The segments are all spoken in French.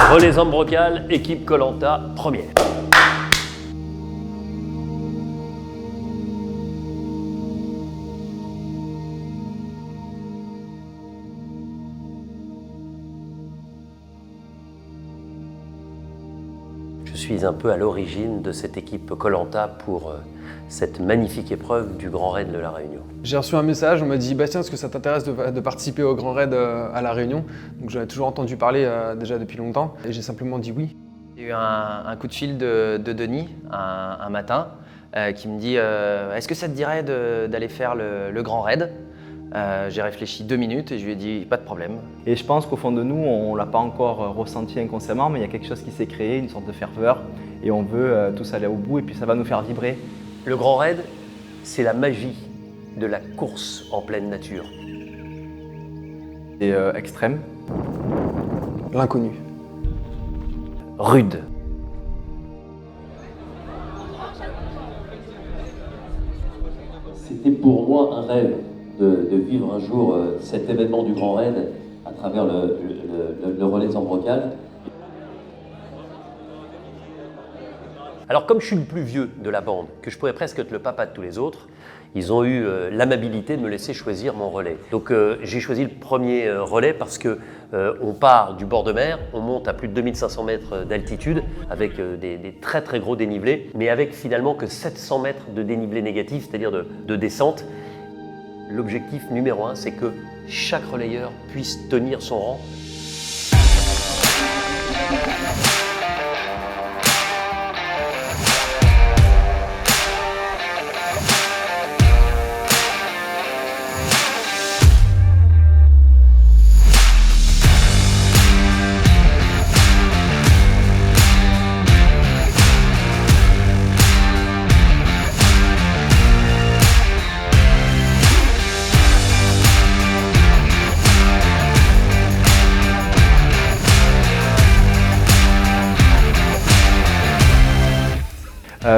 Relais Ambrocal, équipe Koh Lanta, première. Je suis un peu à l'origine de cette équipe Koh Lanta pour cette magnifique épreuve du Grand Raid de La Réunion. J'ai reçu un message, on m'a dit Bastien, est-ce que ça t'intéresse de participer au Grand Raid à La Réunion? Donc j'en ai toujours entendu parler déjà depuis longtemps et j'ai simplement dit oui. J'ai eu un coup de fil de Denis un matin qui me dit est-ce que ça te dirait d'aller faire le Grand Raid? J'ai réfléchi 2 minutes et je lui ai dit pas de problème. Et je pense qu'au fond de nous, on ne l'a pas encore ressenti inconsciemment, mais il y a quelque chose qui s'est créé, une sorte de ferveur, et on veut tous aller au bout et puis ça va nous faire vibrer. Le Grand Raid, c'est la magie de la course en pleine nature. C'est extrême. L'inconnu. Rude. C'était pour moi un rêve de vivre un jour cet événement du Grand Raid à travers le Relais Ambrocal. Alors comme je suis le plus vieux de la bande, que je pourrais presque être le papa de tous les autres, ils ont eu l'amabilité de me laisser choisir mon relais. Donc j'ai choisi le premier relais parce que on part du bord de mer, on monte à plus de 2500 mètres d'altitude avec des très très gros dénivelés, mais avec finalement que 700 mètres de dénivelé négatif, c'est-à-dire de descente. L'objectif numéro 1, c'est que chaque relayeur puisse tenir son rang.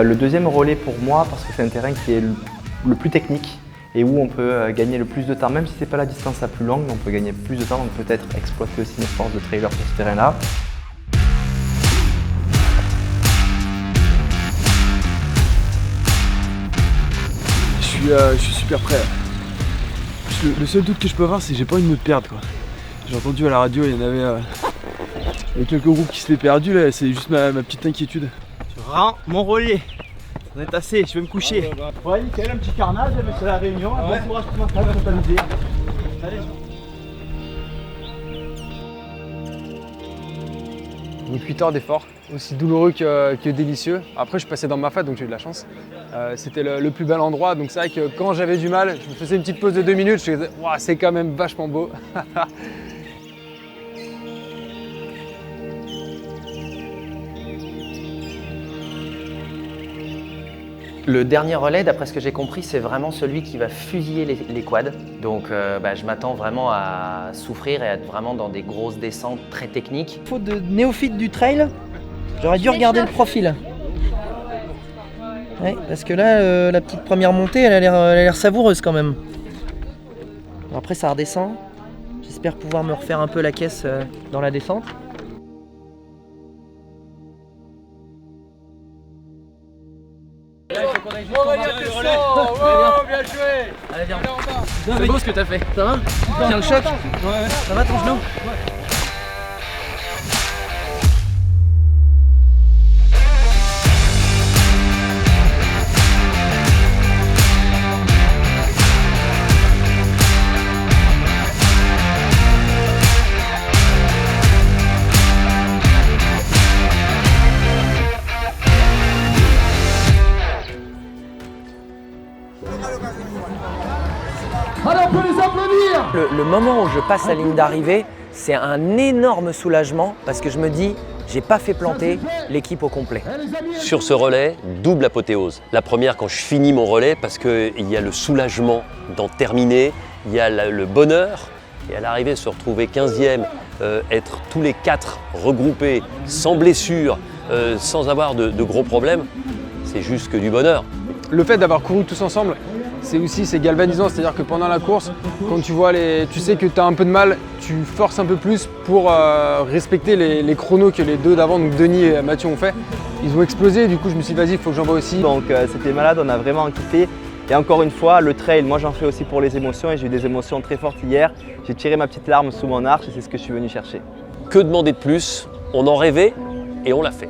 Le deuxième relais pour moi, parce que c'est un terrain qui est le plus technique et où on peut gagner le plus de temps, même si ce n'est pas la distance la plus longue, on peut gagner plus de temps, donc peut-être exploiter aussi nos forces de trailer sur ce terrain-là. Je suis super prêt. Le seul doute que je peux avoir, c'est que j'ai pas envie de me perdre, quoi. J'ai entendu à la radio, il y avait quelques groupes qui s'étaient perdus là, c'est juste ma petite inquiétude. Rends mon relais. On est assez, je vais me coucher. Ouais, nickel, un petit carnage sur la réunion. Bon courage pour m'installer, pour t'amuser. Allez. Donc 8 heures d'effort, aussi douloureux que délicieux. Après je passais dans ma fat donc j'ai eu de la chance. C'était le plus bel endroit, donc c'est vrai que quand j'avais du mal, je me faisais une petite pause de 2 minutes, je me disais wow, c'est quand même vachement beau. Le dernier relais, d'après ce que j'ai compris, c'est vraiment celui qui va fusiller les quads. Donc je m'attends vraiment à souffrir et à être vraiment dans des grosses descentes très techniques. Faute de néophyte du trail, j'aurais dû regarder le profil. Ouais, parce que là, la petite première montée, elle a l'air savoureuse quand même. Bon, après, ça redescend. J'espère pouvoir me refaire un peu la caisse dans la descente. Bien joué. Allez, viens. C'est beau ce que t'as fait. Ça va? Tiens le choc? Ouais. Ça va ton genou? Allez, on peut les applaudir. Le moment où je passe la ligne d'arrivée, c'est un énorme soulagement parce que je me dis, j'ai pas fait planter l'équipe au complet. Sur ce relais, double apothéose. La première quand je finis mon relais parce qu'il y a le soulagement d'en terminer, il y a le bonheur et à l'arrivée se retrouver 15e, être tous les 4 regroupés sans blessure, sans avoir de gros problèmes, c'est juste que du bonheur. Le fait d'avoir couru tous ensemble, c'est galvanisant, c'est-à-dire que pendant la course, quand tu sais que tu as un peu de mal, tu forces un peu plus pour respecter les chronos que les deux d'avant, donc Denis et Mathieu ont fait. Ils ont explosé, du coup je me suis dit vas-y, il faut que j'envoie aussi. Donc c'était malade, on a vraiment kiffé. Et encore une fois, le trail, moi j'en fais aussi pour les émotions et j'ai eu des émotions très fortes hier. J'ai tiré ma petite larme sous mon arche et c'est ce que je suis venu chercher. Que demander de plus? On en rêvait et on l'a fait.